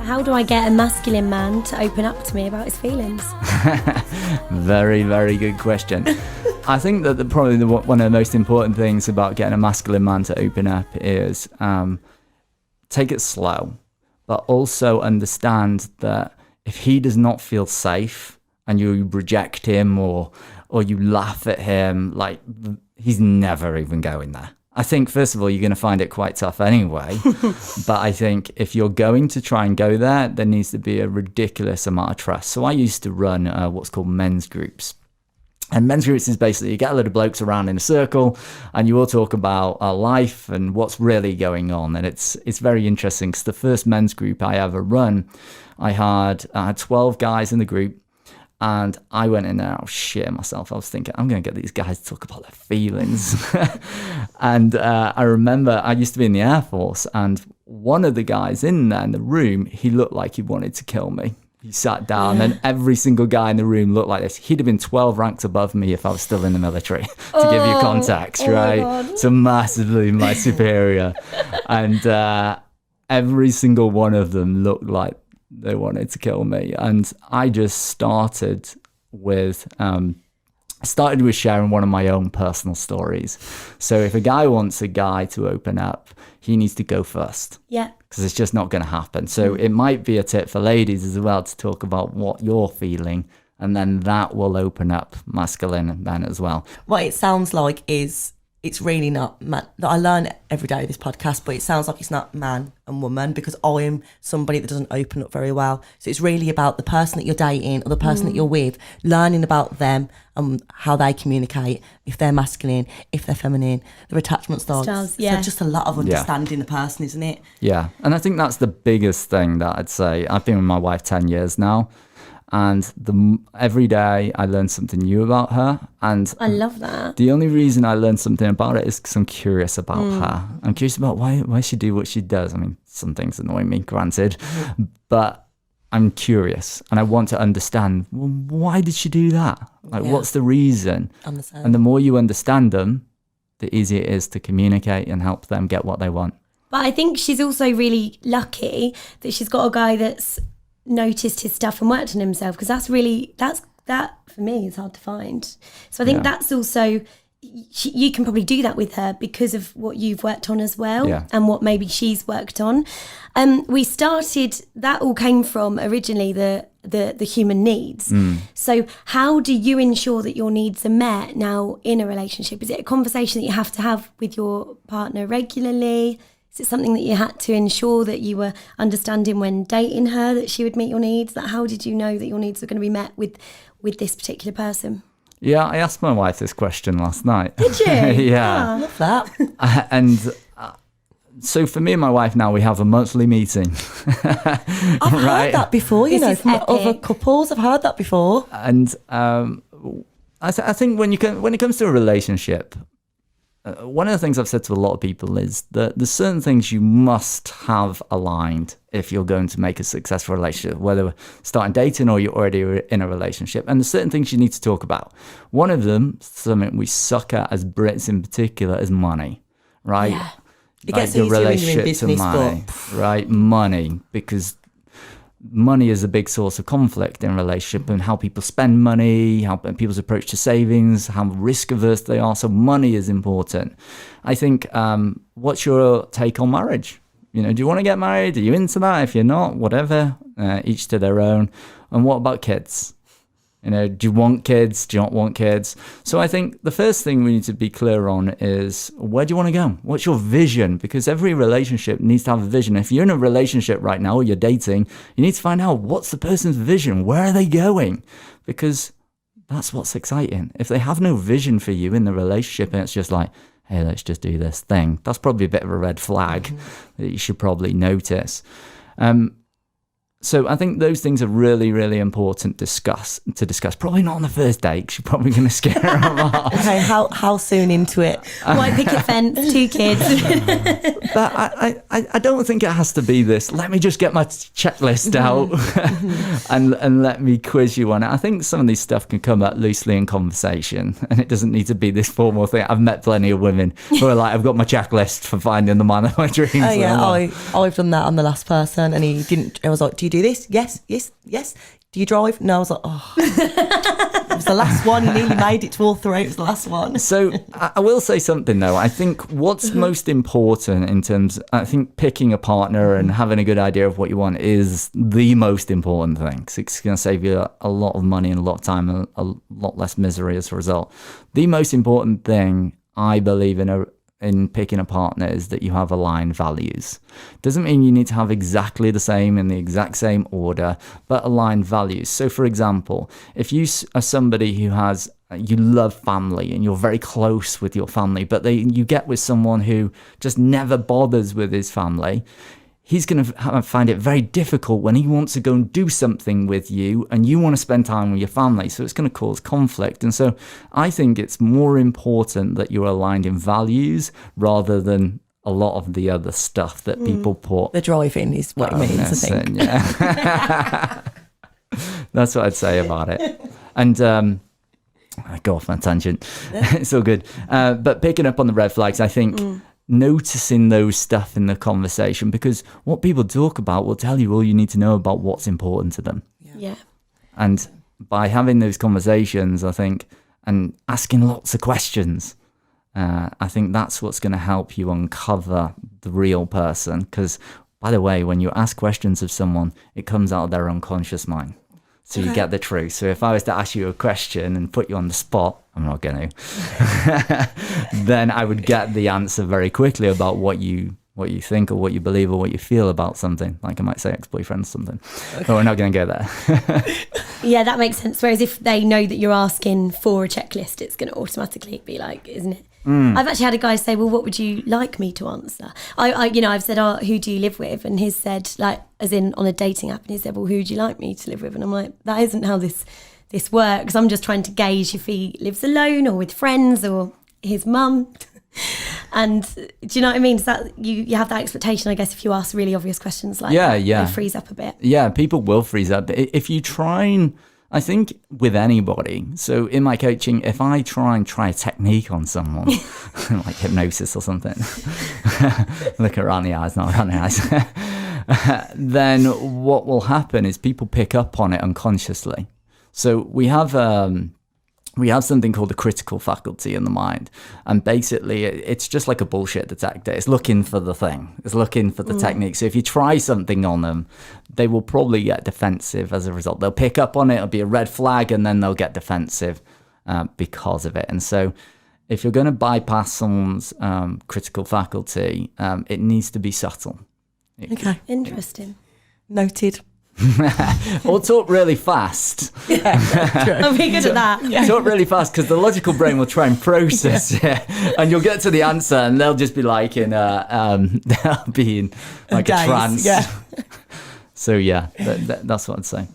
How do I get a masculine man to open up to me about his feelings? Very, very good question. I think that one of the most important things about getting a masculine man to open up is take it slow, but also understand that if he does not feel safe and you reject him or you laugh at him, like, he's never even going there. I think, first of all, you're going to find it quite tough anyway. But I think if you're going to try and go there needs to be a ridiculous amount of trust. So I used to run what's called men's groups. And men's groups is basically you get a load of blokes around in a circle and you all talk about life and what's really going on. And it's very interesting because the first men's group I ever run, I had 12 guys in the group. And I went in there, I was shitting myself. I was thinking, I'm going to get these guys to talk about their feelings. And I remember I used to be in the Air Force, and one of the guys in there in the room, he looked like he wanted to kill me. He sat down, and every single guy in the room looked like this. He'd have been 12 ranks above me if I was still in the military, to give you context, right? So massively my superior. And every single one of them looked like they wanted to kill me. And I just started with sharing one of my own personal stories. So if a guy wants a guy to open up, he needs to go first. Yeah. Because it's just not going to happen. So it might be a tip for ladies as well to talk about what you're feeling, and then that will open up masculine men as well. What it sounds like is it's really not man. I learn every day with this podcast, but it sounds like it's not man and woman, because I am somebody that doesn't open up very well. So it's really about the person that you're dating or the person that you're with, learning about them and how they communicate, if they're masculine, if they're feminine, their attachment styles. Yeah. So just a lot of understanding the person, isn't it? Yeah. And I think that's the biggest thing that I'd say. I've been with my wife 10 years now. And every day I learn something new about her. And I love that. The only reason I learn something about it is because I'm curious about her. I'm curious about why she do what she does. I mean, some things annoy me, granted, but I'm curious and I want to understand, well, why did she do that? Like, what's the reason? And the more you understand them, the easier it is to communicate and help them get what they want. But I think she's also really lucky that she's got a guy that's noticed his stuff and worked on himself, because that for me is hard to find. So I think that's also, you can probably do that with her because of what you've worked on as well, and what maybe she's worked on. We started, that all came from originally the human needs. So how do you ensure that your needs are met now in a relationship? Is it a conversation that you have to have with your partner regularly? Is it something that you had to ensure that you were understanding when dating her, that she would meet your needs? That how did you know that your needs were going to be met with this particular person? Yeah, I asked my wife this question last night. Did you? Yeah. I love that. So for me and my wife now, we have a monthly meeting. I've heard that before, from other couples. I've heard that before. And I think when it comes to a relationship, one of the things I've said to a lot of people is that there's certain things you must have aligned if you're going to make a successful relationship, whether starting dating or you're already in a relationship. And there's certain things you need to talk about. One of them, something we suck at as Brits in particular, is money, right? Yeah. It gets easier when you're in business, right? Money, because money is a big source of conflict in a relationship, and how people spend money, how people's approach to savings, how risk averse they are. So money is important. I think, what's your take on marriage? Do you want to get married? Are you into that? If you're not, whatever, each to their own. And what about kids? Do you want kids? Do you not want kids? So I think the first thing we need to be clear on is, where do you want to go? What's your vision? Because every relationship needs to have a vision. If you're in a relationship right now or you're dating, you need to find out, what's the person's vision? Where are they going? Because that's what's exciting. If they have no vision for you in the relationship and it's just like, hey, let's just do this thing, that's probably a bit of a red flag that you should probably notice. So I think those things are really, really important to discuss. Probably not on the first date, because you're probably going to scare them off. Okay, how soon into it? White picket fence, 2 kids. But I don't think it has to be this. Let me just get my checklist out and let me quiz you on it. I think some of these stuff can come up loosely in conversation, and it doesn't need to be this formal thing. I've met plenty of women who are like, I've got my checklist for finding the man of my dreams. Oh yeah, I've done that. I'm the last person, and he didn't. I was like, do you do this? Yes. Do you drive? No. I was like, oh. It was the last one. He nearly made it to all 3. It was the last one. So I will say something though. I think what's most important in terms, I think picking a partner and having a good idea of what you want is the most important thing, because it's going to save you a lot of money and a lot of time and a lot less misery as a result. The most important thing I believe in picking a partner is that you have aligned values. Doesn't mean you need to have exactly the same in the exact same order, but aligned values. So for example, if you are somebody who you love family and you're very close with your family, but you get with someone who just never bothers with his family, he's going to find it very difficult when he wants to go and do something with you and you want to spend time with your family. So it's going to cause conflict. And so I think it's more important that you're aligned in values rather than a lot of the other stuff that people put. The driving is what it means, I think. Yeah. That's what I'd say about it. And I go off on a tangent. It's all good. But picking up on the red flags, I think... noticing those stuff in the conversation, because what people talk about will tell you all you need to know about what's important to them. Yeah. And by having those conversations, I think, and asking lots of questions, I think that's what's going to help you uncover the real person. Because, by the way, when you ask questions of someone, it comes out of their unconscious mind. So you get the truth. So if I was to ask you a question and put you on the spot, I'm not going to, then I would get the answer very quickly about what you think or what you believe or what you feel about something. Like I might say ex-boyfriend or something. But we're not going to go there. Yeah, that makes sense. Whereas if they know that you're asking for a checklist, it's going to automatically be like, isn't it? I've actually had a guy say, well, what would you like me to answer? I've said, who do you live with? And he's said, like, as in on a dating app, and he said, well, who would you like me to live with? And I'm like, that isn't how this works. I'm just trying to gauge if he lives alone or with friends or his mum. And do you know what I mean? Is that you have that expectation, I guess, if you ask really obvious questions like that, they freeze up a bit. Yeah, people will freeze up. If you try and, I think with anybody, so in my coaching, if I try a technique on someone, like hypnosis or something, look around the eyes, not around the eyes, then what will happen is people pick up on it unconsciously. So we have something called the critical faculty in the mind. And basically, it's just like a bullshit detector. It's looking for the thing. It's looking for the technique. So if you try something on them, they will probably get defensive as a result. They'll pick up on it. It'll be a red flag, and then they'll get defensive because of it. And so if you're going to bypass someone's critical faculty, it needs to be subtle. Okay. Interesting. Noted. Or talk really fast. I'm really good at that. Talk really fast, because the logical brain will try and process it, and you'll get to the answer, and they'll just be like they'll be in like a trance. Yeah. So that's what I'd say.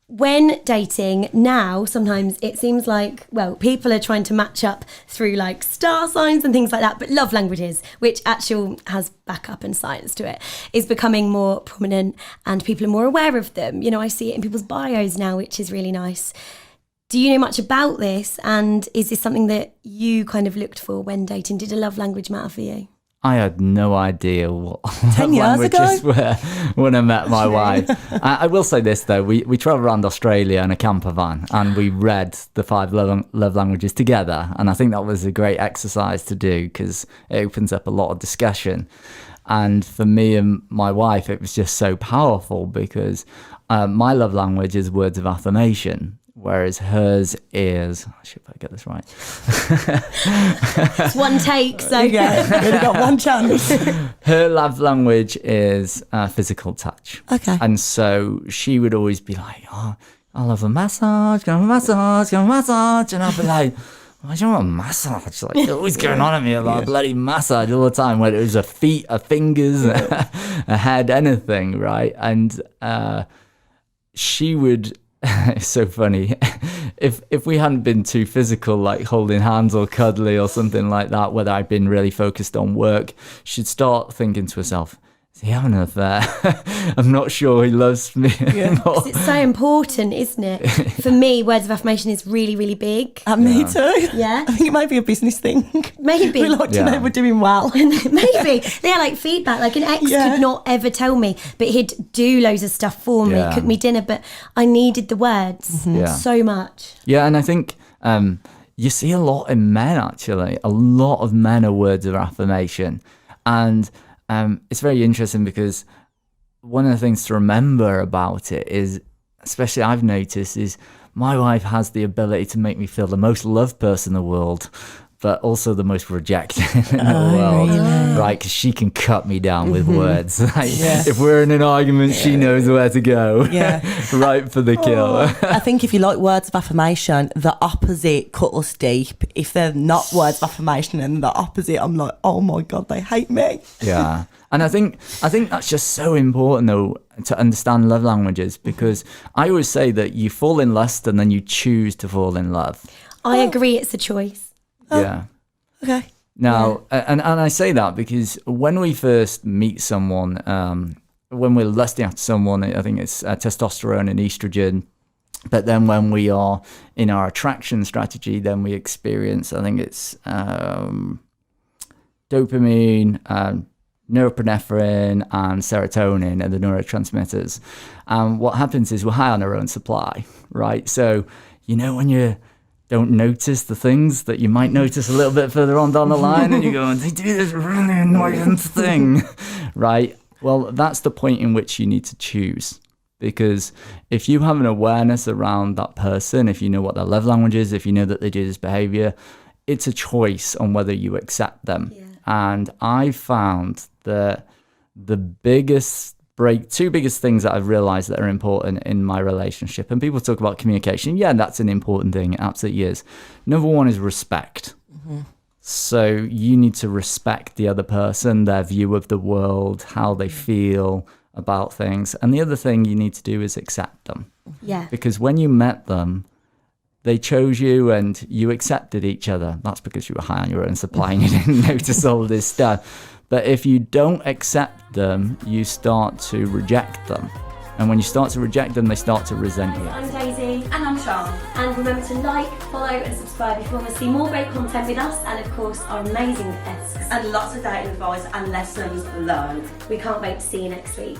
When dating now, sometimes it seems like, well, people are trying to match up through like star signs and things like that, but love languages, which actually has backup and science to it, is becoming more prominent and people are more aware of them. You know, I see it in people's bios now, which is really nice. Do you know much about this? And is this something that you kind of looked for when dating? Did a love language matter for you? I had no idea what 10 years languages ago were when I met my wife. I will say this though, we travelled around Australia in a camper van and we read the 5 love languages together, and I think that was a great exercise to do because it opens up a lot of discussion. And for me and my wife, it was just so powerful because my love language is words of affirmation, whereas hers is, I should get this right. It's one take, so yeah, you only got one chance. Her love language is physical touch. Okay. And so she would always be like, oh, I love a massage, give a massage, give a massage. And I'd be like, why do you want a massage? Like, it's always going on at me about a bloody massage all the time, whether it was a feet, a fingers, a head, anything, right? And she would, it's so funny, if we hadn't been too physical, like holding hands or cuddly or something like that, whether I'd been really focused on work, she'd start thinking to herself, is he having an affair? I'm not sure he loves me anymore. It's so important, isn't it? For me, words of affirmation is really, really big. Me too. Yeah. I think it might be a business thing. Maybe. We like to know we're doing well. Maybe. They're like feedback. Like an ex could not ever tell me, but he'd do loads of stuff for me, cook me dinner, but I needed the words so much. Yeah, and I think you see a lot in men, actually. A lot of men are words of affirmation. And it's very interesting because one of the things to remember about it is, especially I've noticed, is my wife has the ability to make me feel the most loved person in the world, but also the most rejected in the world, really? Right? Because she can cut me down with words. Like, if we're in an argument, she knows where to go, right for the kill. I think if you like words of affirmation, the opposite cut us deep. If they're not words of affirmation and the opposite, I'm like, oh my God, they hate me. Yeah. And I think that's just so important, though, to understand love languages, because I always say that you fall in lust and then you choose to fall in love. I agree, it's a choice. Yeah. Okay. Now, and I say that because when we first meet someone, when we're lusting after someone, I think it's testosterone and estrogen. But then when we are in our attraction strategy, then we experience, I think it's dopamine, norepinephrine and serotonin are the neurotransmitters. And what happens is we're high on our own supply, right? So, when you don't notice the things that you might notice a little bit further on down the line and you go, they do this really annoying thing, right? Well, that's the point in which you need to choose. Because if you have an awareness around that person, if you know what their love language is, if you know that they do this behavior, it's a choice on whether you accept them. Yeah. And I found that the two biggest things that I've realized that are important in my relationship, and people talk about communication. Yeah, that's an important thing. It absolutely is. Number one is respect. So you need to respect the other person, their view of the world, how they feel about things. And the other thing you need to do is accept them. Yeah. Because when you met them, they chose you and you accepted each other. That's because you were high on your own supply and you didn't notice all this stuff. But if you don't accept them, you start to reject them. And when you start to reject them, they start to resent you. I'm Daisy. And I'm Sean. And remember to like, follow and subscribe if you want to see more great content with us and of course our amazing guests. And lots of dating advice and lessons learned. We can't wait to see you next week.